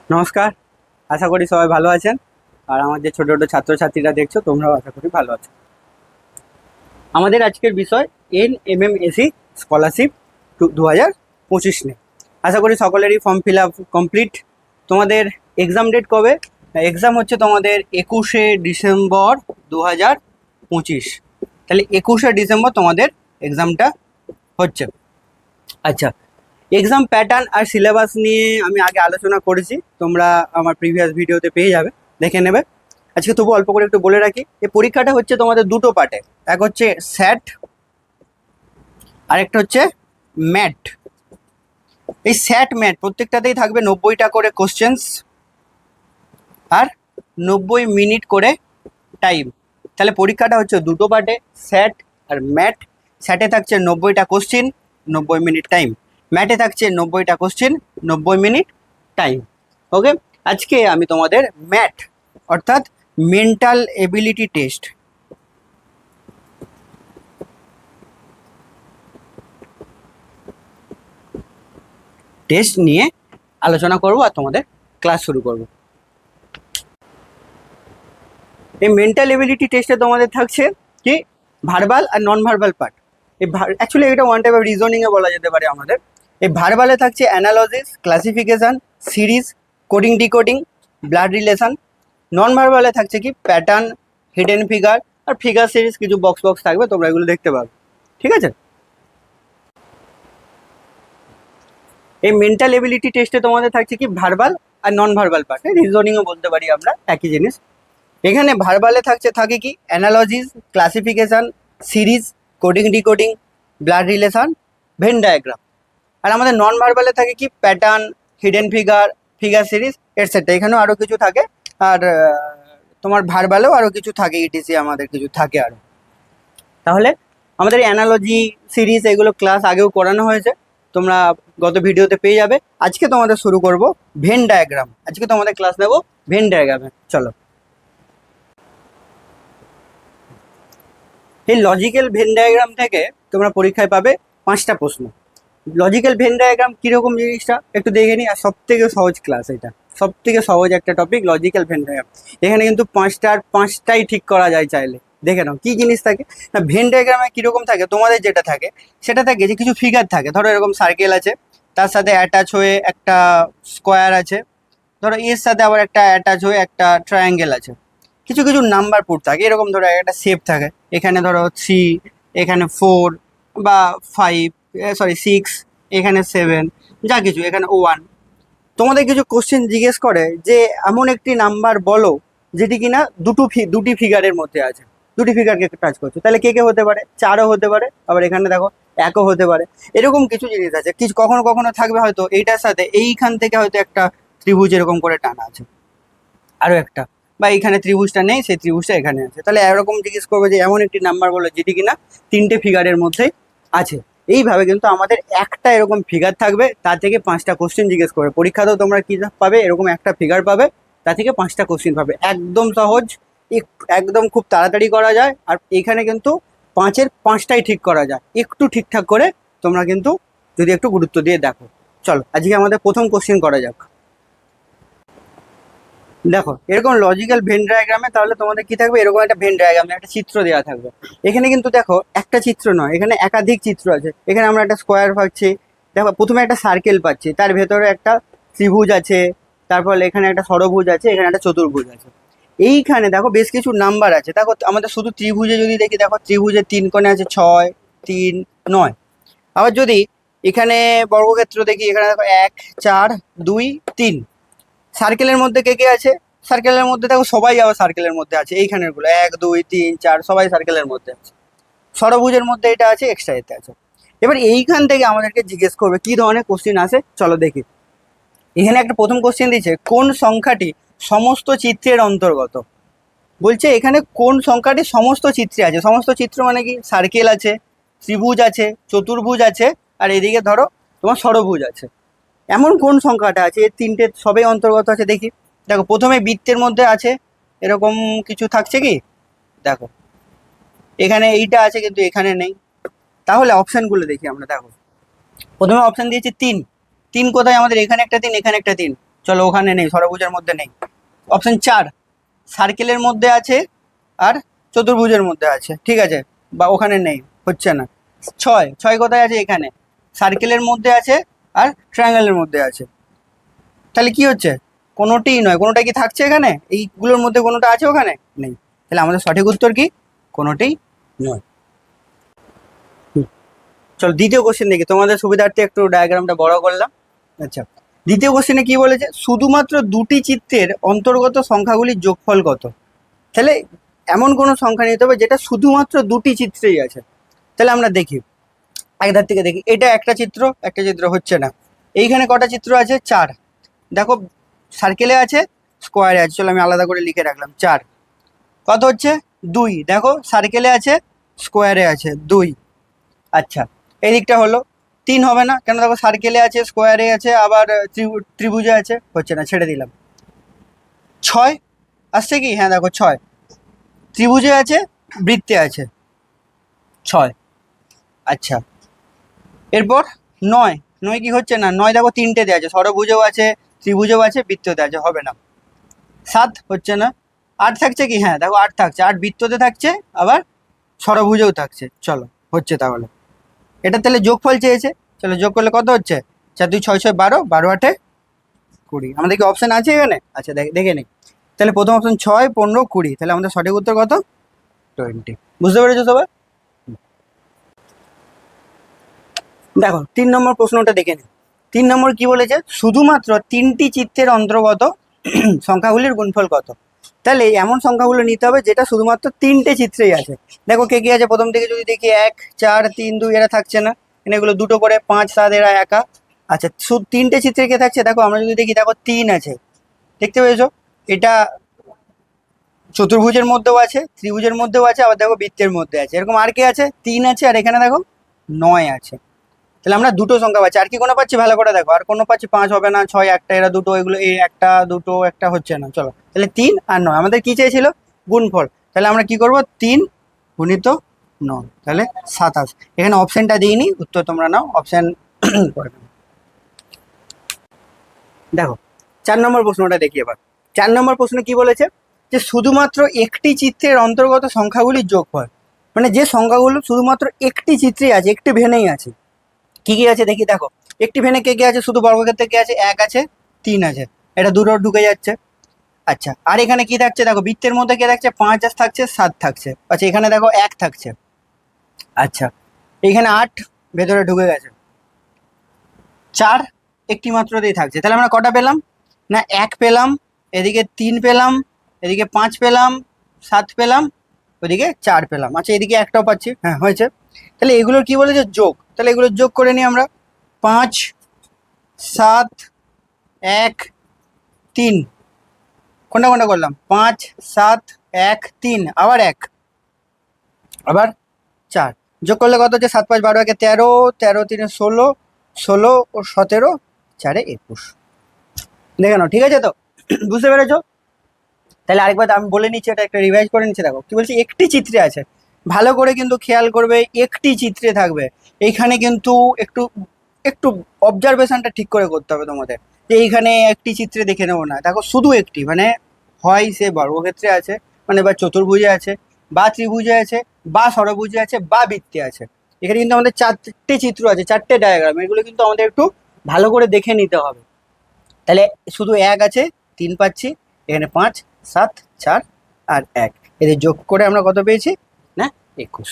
নমস্কার। আশা করি সবাই ভালো আছেন। আর আমার যে ছোট ছোট ছাত্রছাত্রীরা দেখছো, তোমরাও আশা করি ভালো আছো। আমাদের আজকের বিষয় NMMSE স্কলারশিপ 2025 নিয়ে। আশা করি সকলেরই ফর্ম ফিল আপ কমপ্লিট। তোমাদের এক্সাম ডেট কবে? এক্সাম হচ্ছে তোমাদের 21শে ডিসেম্বর 2025। তাহলে 21শে ডিসেম্বর তোমাদের এক্সামটা হচ্ছে। আচ্ছা, এক্সাম প্যাটার্ন আর সিলেবাস নিয়ে আমি আগে আলোচনা করেছি, তোমরা আমার প্রিভিয়াস ভিডিওতে পেয়ে যাবে, দেখে নেবে। আজকে তবু অল্প করে একটু বলে রাখি, এই পরীক্ষাটা হচ্ছে তোমাদের দুটো পার্টে। এক হচ্ছে স্যাট, আর একটা হচ্ছে ম্যাট। এই স্যাট ম্যাট প্রত্যেকটাতেই থাকবে 90টা করে কোশ্চেন্স আর 90 মিনিট করে টাইম। তাহলে পরীক্ষাটা হচ্ছে দুটো পার্টে, স্যাট আর ম্যাট। স্যাটে থাকছে 90টা কোশ্চেন, 90 মিনিট টাইম। ম্যাটে থাকছে 90টা কোশ্চেন, 90 মিনিট টাইম। ওকে, আজকে আমি তোমাদের ম্যাট অর্থাৎ মেন্টাল এবিলিটি টেস্ট নিয়ে আলোচনা করব আর তোমাদের ক্লাস শুরু করব। এই মেন্টাল এবিলিটি টেস্টে তোমাদের থাকছে কি ভার্বাল আর নন ভার্বাল পার্ট। এই অ্যাকচুয়ালি এটা ওয়ান টাইপ অফ রিজনিংয়ে বলা যেতে পারে আমাদের। এই ভার্বালে থাকছে analogies, classification, series, coding decoding, blood relation. Non ভার্বালে থাকছে কি প্যাটার্ন, হিডেন ফিগার আর ফিগার সিরিজ, কিছু বক্স বক্স থাকবে, তোমরা এগুলো দেখতে পাবে। ঠিক আছে, এই মেন্টাল এবিলিটি টেস্টে তোমাদের থাকছে কি ভার্বাল আর নন ভার্বাল পার্ট। রিজনিংও বলতে পারি আমরা, একই জিনিস। এখানে ভার্বালে থাকে কি analogies, classification, series, coding decoding, blood relation, Venn diagram. আর আমাদের নন ভার্বালে থাকে কি pattern, hidden figure, figure series etcetera. এখানেও আরও কিছু থাকে। আর তোমার ভার্বালেও আরও কিছু থাকে, ইটিসি আমাদের কিছু থাকে আরও। তাহলে আমাদের অ্যানালজি, সিরিজ এগুলো ক্লাস আগেও করানো হয়েছে, তোমরা গত ভিডিওতে পেয়ে যাবে। আজকে তোমাদের শুরু করব ভেন ডায়াগ্রাম। আজকে তোমাদের ক্লাস নেব ভেন ডায়াগ্রামে। চলো, এই লজিক্যাল ভেন ডায়াগ্রাম থেকে তোমরা পরীক্ষায় পাবে 5টা প্রশ্ন। লজিক্যাল ভেন ডায়াগ্রাম কীরকম জিনিসটা একটু দেখে নিই। আর সব থেকে সহজ ক্লাস এটা, সব থেকে সহজ একটা টপিক লজিক্যাল ভেন ডায়াগ্রাম। এখানে কিন্তু 5টার 5টাই ঠিক করা যায় চাইলে। দেখে নাও কী জিনিস থাকে না। ভেন ডায়াগ্রামে কীরকম থাকে, তোমাদের যেটা থাকে সেটা থাকে যে কিছু ফিগার থাকে। ধরো এরকম সার্কেল আছে, তার সাথে অ্যাটাচ হয়ে একটা স্কোয়ার আছে। ধরো এর সাথে আবার একটা অ্যাটাচ হয়ে একটা ট্রায়াঙ্গেল আছে। কিছু কিছু নাম্বার পুট থাকে, এরকম ধরো একটা শেপ থাকে। এখানে ধরো 3, এখানে 4 বা 5, সরি 6, এখানে 7, যা কিছু, এখানে 1। তোমাদের কিছু কোশ্চেন জিজ্ঞেস করে যে এমন একটি নাম্বার বলো যেটি কিনা দুটি ফিগারের মধ্যে আছে, দুটি ফিগারকে টাচ করছে। তাহলে কে কে হতে পারে? 4ও হতে পারে, আবার এখানে দেখো 1ও হতে পারে। এরকম কিছু জিনিস আছে। কিছু কখনো কখনো থাকবে হয়তো এইটার সাথে এইখান থেকে হয়তো একটা ত্রিভুজ এরকম করে টানা আছে, আরও একটা, বা এইখানে ত্রিভুজটা নেই, সেই ত্রিভুজটা এখানে আছে। তাহলে এরকম জিজ্ঞেস করবে যে এমন একটি নাম্বার বলো যেটি কিনা 3টে ফিগারের মধ্যে আছে। এইভাবে কিন্তু আমাদের একটা এরকম ফিগার থাকবে, তার থেকে 5টা কোশ্চেন জিজ্ঞেস করবে। পরীক্ষাতেও তোমরা কী পাবে, এরকম একটা ফিগার পাবে, তা থেকে 5টা কোশ্চেন পাবে। একদম সহজ, একদম খুব তাড়াতাড়ি করা যায়। আর এখানে কিন্তু 5এর 5টাই ঠিক করা যায়, একটু ঠিকঠাক করে তোমরা কিন্তু যদি একটু গুরুত্ব দিয়ে দেখো। চলো আজকে আমাদের প্রথম কোশ্চেন করা যাক। দেখো এরকম লজিক্যাল ভেন ডায়াগ্রামে তাহলে তোমাদের কি থাকবে, এরকম একটা ভেন ডায়াগ্রামে একটা চিত্র দেওয়া থাকবে। এখানে কিন্তু দেখো একটা চিত্র নয়, এখানে একাধিক চিত্র আছে। এখানে আমরা একটা স্কোয়ার পাচ্ছি, দেখো প্রথমে একটা সার্কেল পাচ্ছি, তার ভেতরে একটা ত্রিভুজ আছে, তারপর এখানে একটা ষড়ভুজ আছে, এখানে একটা চতুর্ভুজ আছে। এইখানে দেখো বেশ কিছু নাম্বার আছে। দেখো আমাদের শুধু ত্রিভুজে যদি দেখি, দেখো ত্রিভুজের 3 কোণে আছে 6, 3, 9। আবার যদি এখানে বর্গক্ষেত্র দেখি, এখানে দেখো 1, 4, 2, 3। সার্কেলের মধ্যে কে কে আছে? সার্কেলের মধ্যে দেখো সবাই আবার সার্কেলের মধ্যে আছে, এইখানের গুলো 1, 2, 3, 4 সবাই সার্কেলের মধ্যে আছে। ষড়ভুজের মধ্যে এটা আছে, এক্সট্রা এতে আছে। এবার এইখান থেকে আমাদেরকে জিজ্ঞেস করবে কি ধরনের কোশ্চিন আসে, চলো দেখি। এখানে একটা প্রথম কোশ্চেন দিয়েছে, কোন সংখ্যাটি সমস্ত চিত্রের অন্তর্গত। বলছে এখানে কোন সংখ্যাটি সমস্ত চিত্রে আছে। সমস্ত চিত্র মানে কি, সার্কেল আছে, ত্রিভুজ আছে, চতুর্ভুজ আছে, আর এদিকে ধরো তোমার ষড়ভুজ আছে। এমন কোন সংখ্যাটা আছে, এর 3টে সবই অন্তর্গত আছে। দেখি, দেখো প্রথমে বৃত্তের মধ্যে আছে, এরকম কিছু থাকছে কি, দেখো এখানে এইটা আছে কিন্তু এখানে নেই। তাহলে অপশানগুলো দেখি আমরা। দেখো প্রথমে অপশান দিয়েছে 3। 3 কোথায় আমাদের? এখানে একটা 3, এখানে একটা 3। চলো ওখানে নেই, ষড়ভুজের মধ্যে নেই। অপশন 4 সার্কেলের মধ্যে আছে আর চতুর্ভুজের মধ্যে আছে, ঠিক আছে, বা ওখানে নেই, হচ্ছে না। 6 কোথায় আছে? এখানে সার্কেলের মধ্যে আছে আর ট্রায়াঙ্গেলের মধ্যে আছে। তাহলে কি হচ্ছে? কোনোটিই নয়। কোনোটা কি থাকছে এখানে? এইগুলোর মধ্যে কোনোটা আছে ওখানে? নেই। তাহলে আমাদের সঠিক উত্তর কি? কোনোটিই নয়। চলো দ্বিতীয় কোশ্চেন দেখি, তোমাদের সুবিধার্থে একটু ডায়াগ্রামটা বড় করলাম। আচ্ছা, দ্বিতীয় কোশ্চেনে কি বলেছে? শুধুমাত্র দুটি চিত্রের অন্তর্গত সংখ্যাগুলির যোগফল কত? তাহলে এমন কোনো সংখ্যা নিতে হবে যেটা শুধুমাত্র দুটি চিত্রেই আছে। তাহলে আমরা দেখি, একধার থেকে দেখি। এটা একটা চিত্র, একটা চিত্র হচ্ছে না। এইখানে কটা চিত্র আছে? 4। দেখো সার্কেলে আছে, স্কোয়ারে আছে, চলো আমি আলাদা করে লিখে রাখলাম 4। কত হচ্ছে? 2। দেখো সার্কেলে আছে, স্কোয়ারে আছে 2। আচ্ছা, এই দিকটা হলো 3 হবে না কেন? দেখো সার্কেলে আছে, স্কোয়ারে আছে, আবার ত্রিভুজে আছে, হচ্ছে না, ছেড়ে দিলাম। 6 আসছে কি? হ্যাঁ দেখো 6 ত্রিভুজে আছে, বৃত্তে আছে 6। আচ্ছা, এরপর 9। 9 কি হচ্ছে না? 9 দেখো 3টেতে আছে, ষড়ভুজেও আছে, ত্রিভুজেও আছে, বৃত্ততে আছে, হবে না। 7 হচ্ছে না। 8 থাকছে কি? হ্যাঁ দেখো 8 থাকছে, 8 বৃত্ততে থাকছে, আবার ষড়ভুজেও থাকছে, চলো হচ্ছে। তাহলে এটা তাহলে যোগফল চেয়েছে, চলো যোগ করলে কত হচ্ছে? 4 2 6 6 12, 12 8 20। আমাদের কি অপশন আছে এখানে? আচ্ছা দেখে নিই। তাহলে প্রথম অপশন 6 15 20, তাহলে আমাদের সঠিক উত্তর কত? 20। বুঝতে পেরেছো সবাই? দেখো 3 নম্বর প্রশ্নটা দেখে নিই। 3 নম্বর কি বলেছে? শুধুমাত্র 3টি চিত্রের অন্তর্গত সংখ্যাগুলির গুণফল কত? তাহলে এমন সংখ্যাগুলো নিতে হবে যেটা শুধুমাত্র 3টে চিত্রেই আছে। দেখো কে কে আছে? প্রথম থেকে যদি দেখি 1 4 3 2, এরা থাকছে না, এগুলো দুটো করে 5 7, এরা একা। আচ্ছা, শুধু 3টে চিত্রে কে থাকছে? দেখো আমরা যদি দেখি, দেখো 3 আছে, দেখতে পেয়েছো? এটা চতুর্ভুজের মধ্যেও আছে, ত্রিভুজের মধ্যেও আছে, আবার দেখো বৃত্তের মধ্যে আছে। এরকম আর কে আছে? 3 আছে, আর এখানে দেখো 9 আছে। তাহলে আমরা দুটো সংখ্যা পাচ্ছি। আর কি কোনো পাচ্ছি? ভালো করে দেখো, আর কোনো পাচ্ছি? 5 হবে না, 6 একটা, এরা দুটো, এগুলো এই একটা দুটো একটা, হচ্ছে না। চলো তাহলে 3 আর 9 আমাদের কি চেয়েছিল? গুণফল। তাহলে আমরা কি করব? 3 গুণিত 9, তাহলে 27। এখানে অপশনটা দিইনি, উত্তর তোমরা নাও, অপশন করে নাও। দেখো 4 নম্বর প্রশ্নটা দেখি এবার। 4 নম্বর প্রশ্ন কি বলেছে? যে শুধুমাত্র একটি চিত্রের অন্তর্গত সংখ্যাগুলির যোগফল, মানে যে সংখ্যাগুলো শুধুমাত্র একটি চিত্রেই আছে, একটি ভেনেই আছে। কি কি আছে দেখি। দেখো একটি ভেনে কে কে আছে? শুধু বর্গক্ষেত্রে কে আছে? 1 আছে, 3 আছে, এটা দুটো ঢুকে যাচ্ছে। আচ্ছা, আর এখানে কি থাকছে? দেখো বৃত্তের মধ্যে কে থাকছে? 5 থাকছে, 7 থাকছে। আচ্ছা, এখানে দেখো 1 থাকছে। আচ্ছা, এখানে 8 ভেতরে ঢুকে গেছে। 4 একটি মাত্রতেই থাকছে। তাহলে আমরা কটা পেলাম? না 1 পেলাম, এদিকে 3 পেলাম, এদিকে 5 পেলাম, 7 পেলাম, ওইদিকে 4 পেলাম। আচ্ছা, এদিকে একটাও পাচ্ছি, হ্যাঁ হয়েছে। তাহলে এগুলোর কি বলেছে? যোগ। তাহলে এগুলোর যোগ করে নিই আমরা। 5 7 1 3, কোনটা কোনটা করলাম? 5 7 1 3, আবার 1, আবার 4, যোগ করলে কত হচ্ছে? 7 5 12 1 13, 13 3 16, 16 ও 17, 4 21। দেখে নাও, ঠিক আছে তো? বুঝতে পেরেছো? তাহলে আরেকবার আমি বলে নিচ্ছি, এটা একটা রিভাইজ করে নিচ্ছি। দেখো কি বলছি? একটি চিত্রে আছে, ভালো করে কিন্তু খেয়াল করবে, একটি চিত্রে থাকবে। এইখানে কিন্তু একটু একটু অবজারভেশনটা ঠিক করে করতে হবে তোমাদের, যে এইখানে একটি চিত্রে দেখে নেবো না। দেখো শুধু একটি, মানে হয় সে বর্গক্ষেত্রে আছে, মানে বা চতুর্ভুজে আছে, বা ত্রিভুজে আছে, বা ষড়ভুজে আছে, বা বৃত্তে আছে। এখানে কিন্তু আমাদের 4টে চিত্র আছে, 4টে ডায়াগ্রাম, এগুলো কিন্তু আমাদের একটু ভালো করে দেখে নিতে হবে। তাহলে শুধু 1 আছে, 3 পাচ্ছি, এখানে 5 7 4 আর 1, এদের যোগ করে আমরা কত পেয়েছি? না 21।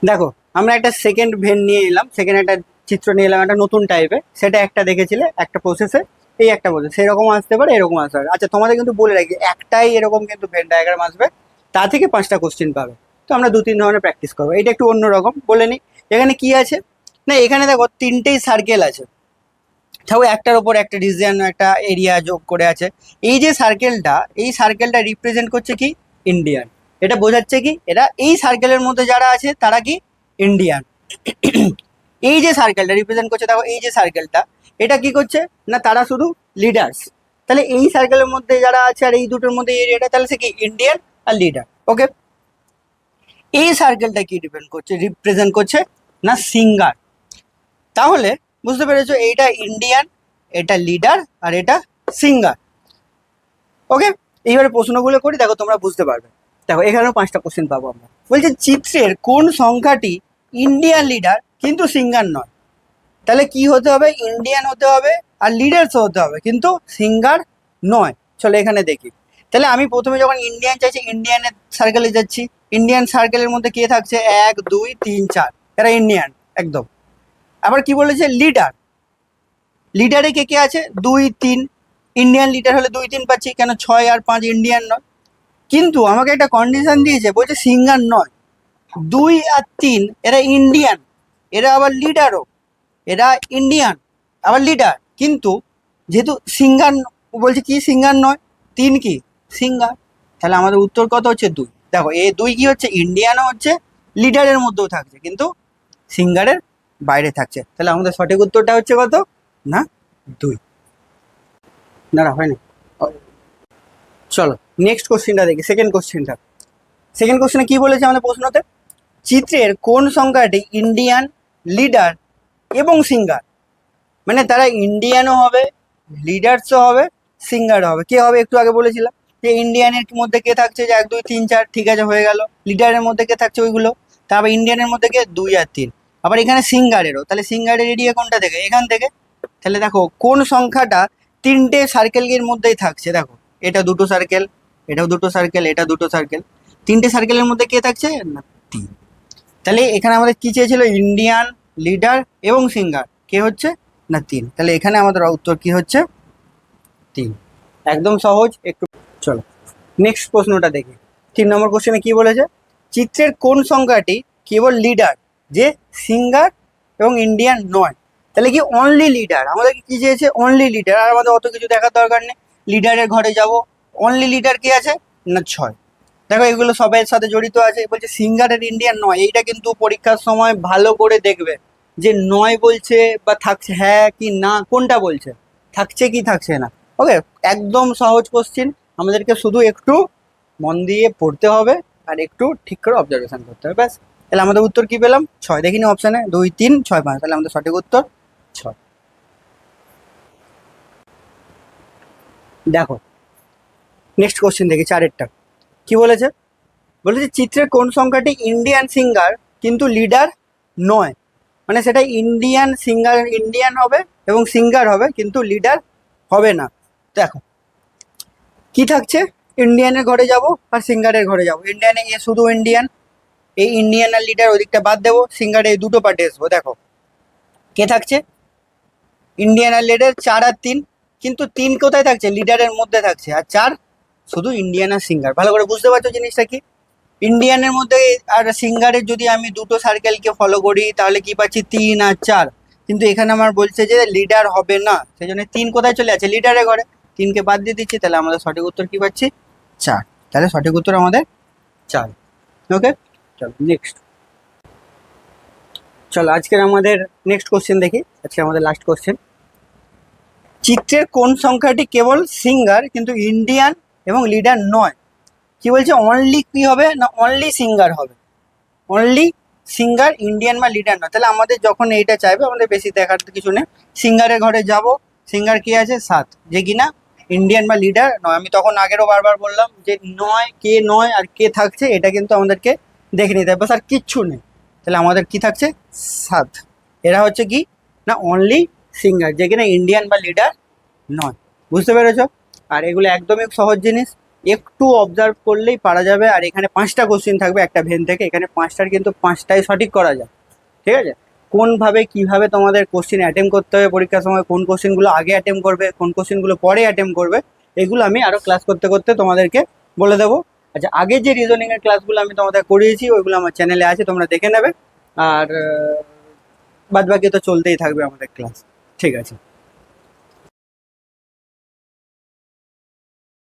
দেখো আমরা একটা সেকেন্ড ভেন নিয়ে এলাম, সেকেন্ড একটা চিত্র নিয়ে এলাম, একটা নতুন টাইপের। সেটা একটা দেখেছিলে একটা প্রসেসে, এই একটা প্রসেস, সেরকম আসতে পারে, এরকম আসতে পারে। আচ্ছা, তোমাদের কিন্তু বলে রাখি, একটাই এরকম কিন্তু ভেন ডায়াগ্রাম আসবে, তা থেকে 5টা কোশ্চেন পাবে। তো আমরা 2 3 ধরনের প্র্যাকটিস করবো। এটা একটু অন্যরকম বলে নিই। এখানে কি আছে? না এখানে দেখো 3টেই সার্কেল আছে, তাও একটার উপর একটা রিজিয়ন, একটা এরিয়া যোগ করে আছে। এই যে সার্কেলটা, এই সার্কেলটা রিপ্রেজেন্ট করছে কি? ইন্ডিয়ান। এটা বোঝাচ্ছে কি? এরা এই সার্কেলের মধ্যে যারা আছে তারা কি? ইন্ডিয়ান। এই যে সার্কেলটা রিপ্রেজেন্ট করছে, দেখো এই যে সার্কেলটা, এটা কি করছে? না তারা শুধু লিডার্স। তাহলে এই সার্কেলের মধ্যে যারা আছে আর এই দুটোর মধ্যে এরিয়াটা, তাহলে সে কি? ইন্ডিয়ান আর লিডার। ওকে, এই সার্কেলটা কি ডিপেন্ড করছে? রিপ্রেজেন্ট করছে না সিঙ্গার। তাহলে বুঝতে পেরেছো, এইটা ইন্ডিয়ান, এটা লিডার আর এটা সিঙ্গার। ওকে, এইবারে প্রশ্নগুলো করি, দেখো তোমরা বুঝতে পারবে। দেখো এখানেও 5টা কোশ্চেন পাবো আমরা। বলছে চিত্রের কোন সংখ্যাটি ইন্ডিয়ান লিডার কিন্তু সিঙ্গার নয়? তাহলে কি হতে হবে? ইন্ডিয়ান হতে হবে আর লিডার্সও হতে হবে, কিন্তু সিঙ্গার নয়। চলো এখানে দেখি। তাহলে আমি প্রথমে যখন ইন্ডিয়ান চাইছি, ইন্ডিয়ানের সার্কেলে যাচ্ছি। ইন্ডিয়ান সার্কেলের মধ্যে কে থাকছে? 1 2 3 4, এরা ইন্ডিয়ান একদম। আবার কি বলেছে? লিডার। লিডারে কে কে আছে? 2 3। ইন্ডিয়ান লিডার হলে 2 3 পাচ্ছি, কেন 6 আর 5 ইন্ডিয়ান নয়। কিন্তু আমাকে একটা কন্ডিশন দিয়েছে, বলছে সিঙ্গার নয়। 2 আর 3 এরা ইন্ডিয়ান, এরা আবার লিডারও, এরা ইন্ডিয়ান আবার লিডার, কিন্তু যেহেতু সিঙ্গার বলছে কি সিঙ্গার নয়, 3 কি সিঙ্গার। তাহলে আমাদের উত্তর কত হচ্ছে? 2। দেখো এই 2 কি হচ্ছে? ইন্ডিয়ানও হচ্ছে, লিডারের মধ্যেও থাকছে, কিন্তু সিঙ্গারের বাইরে থাকছে। তাহলে আমাদের সঠিক উত্তরটা হচ্ছে কত? না 2। না হয় না। চলো নেক্সট কোশ্চেনটা দেখি, সেকেন্ড কোশ্চেনটা। সেকেন্ড কোশ্চেনে কি বলেছে আমাদের প্রশ্নতে? চিত্রের কোন সংখ্যাটি ইন্ডিয়ান, লিডার এবং সিঙ্গার, মানে তারা ইন্ডিয়ানও হবে, লিডার্সও হবে, সিঙ্গারও হবে। কে হবে? একটু আগে বলেছিলাম যে ইন্ডিয়ানের মধ্যে কে থাকছে, যে 1 2 3 4, ঠিক আছে হয়ে গেল। লিডারের মধ্যে কে থাকছে? ওইগুলো। তারপর ইন্ডিয়ানের মধ্যে কে? 2 আর 3। আবার এখানে সিঙ্গারেরও, তাহলে সিঙ্গারের এরিয়া কোনটা থেকে? এখান থেকে। তাহলে দেখো কোন সংখ্যাটা 3টে সার্কেলের মধ্যেই থাকছে। দেখো এটা 2টো সার্কেল, এটাও 2টো সার্কেল, এটা 2টো সার্কেল, 3টে সার্কেলের মধ্যে কে থাকছে? না 3। তাহলে এখানে আমাদের কি চেয়েছিল? ইন্ডিয়ান, লিডার এবং সিঙ্গার। কে হচ্ছে? না 3। তাহলে এখানে আমাদের উত্তর কি হচ্ছে? 3। একদম সহজ। একটু চলো নেক্সট প্রশ্নটা দেখি। 3 নম্বর কোশ্চেনে কি বলেছে? চিত্রের কোন সংখ্যাটি কেবল লিডার, যে সিঙ্গার এবং ইন্ডিয়ান নয়? তাহলে কি অনলি লিডার? আমাদেরকে কি চেয়েছে? Only leader. আর আমাদের অত কিছু দেখার দরকার নেই। লিডারের ঘরে যাব, অনলি লিডার কে আছে? না 6। দেখো এগুলো সবাইয়ের সাথে জড়িত আছে। বলছে সিঙ্গার আর ইন্ডিয়ান নয়, এইটা কিন্তু পরীক্ষার সময় ভালো করে দেখবে যে নয় বলছে বা থাকছে, হ্যাঁ কি না, কোনটা বলছে, থাকছে কি থাকছে না। ওকে, একদম সহজ কোশ্চিন। আমাদেরকে শুধু একটু মন দিয়ে পড়তে হবে আর একটু ঠিক করে অবজারভেশন করতে হবে, ব্যাস। তাহলে আমাদের উত্তর কি পেলাম? 6। দেখিনি অপশানে 2 3 6 5, তাহলে আমাদের সঠিক উত্তর 6। দেখো নেক্সট কোশ্চেন দেখি, 4এরটা। কি বলেছে? বলেছে চিত্রের কোন সংখ্যাটি ইন্ডিয়ান সিঙ্গার কিন্তু লিডার নয়? মানে সেটা ইন্ডিয়ান সিঙ্গার, ইন্ডিয়ান হবে এবং সিঙ্গার হবে, কিন্তু লিডার হবে না। দেখো কি থাকছে? ইন্ডিয়ানের ঘরে যাব আর সিঙ্গারের ঘরে যাব। ইন্ডিয়ানে এ শুধু ইন্ডিয়ান, এই ইন্ডিয়ান আর লিডার ওদিকটা বাদ দেবো, সিঙ্গারে এই 2টো পার্টে আসবো। দেখো কে থাকছে? ইন্ডিয়ান আর লিডার 4 আর 3, কিন্তু 3 কোথায় থাকছে? লিডারের মধ্যে থাকছে, আর 4 শুধু ইন্ডিয়ান আর সিঙ্গার। ভালো করে বুঝতে পারছো জিনিসটা কি? ইন্ডিয়ানের মধ্যে আর সিঙ্গারের যদি আমি 2টো সার্কেলকে ফলো করি, তাহলে কি পাচ্ছি? 3 আর 4। কিন্তু এখানে আমার বলছে যে লিডার হবে না, সেই জন্য 3 কোথায় চলে আছে? লিডারের ঘরে। 3কে বাদ দিয়ে দিচ্ছি, তাহলে আমাদের সঠিক উত্তর কি পাচ্ছি? 4। তাহলে সঠিক উত্তর আমাদের 4। ওকে, চলো নেক্সট। চলো আজকের আমাদের নেক্সট কোশ্চেন দেখি। আজকে আমাদের লাস্ট কোশ্চেন। চিত্রের কোন সংখ্যাটি কেবল সিঙ্গার কিন্তু ইন্ডিয়ান এবং লিডার নয়? কি বলছে? অনলি কি হবে? না অনলি সিঙ্গার হবে। অনলি সিঙ্গার, ইন্ডিয়ান বা লিডার নয়। তাহলে আমাদের যখন এইটা চাইবে, আমাদের বেশি দেখার কিছু নেই। সিঙ্গারের ঘরে যাব, সিঙ্গার কি আছে? 7, যে কিনা ইন্ডিয়ান বা লিডার নয়। আমি তখন আগেরও বারবার বললাম যে নয়, কে নয় আর কে থাকছে, এটা কিন্তু আমাদেরকে দেখে নিতে হবে, বাস আর কিচ্ছু নেই। তাহলে আমাদের কি থাকছে? 7। এরা হচ্ছে কি না অনলি সিঙ্গার, যে কিনা ইন্ডিয়ান বা লিডার নয়। বুঝতে পেরেছ? আর এগুলো একদমই সহজ জিনিস, একটু অবজার্ভ করলেই পারা যাবে। আর এখানে 5টা কোশ্চেন থাকবে একটা ভেন থেকে, এখানে 5টার কিন্তু 5টাই সঠিক করা যায়। ঠিক আছে? কোনভাবে কিভাবে তোমাদের কোশ্চেন অ্যাটেম্প করতে হবে পরীক্ষার সময়, কোন কোশ্চেনগুলো আগে অ্যাটেম্প করবে, কোন কোশ্চেনগুলো পরে অ্যাটেম্প করবে, এগুলো আমি আরও ক্লাস করতে করতে তোমাদেরকে বলে দেবো। আচ্ছা, আগে যে রিজনিংয়ের ক্লাসগুলো আমি তোমাদের করিয়েছি ওইগুলো আমার চ্যানেলে আছে, তোমরা দেখে নেবে। আর বাদ বাকি তো চলতেই থাকবে আমাদের ক্লাস। ঠিক আছে।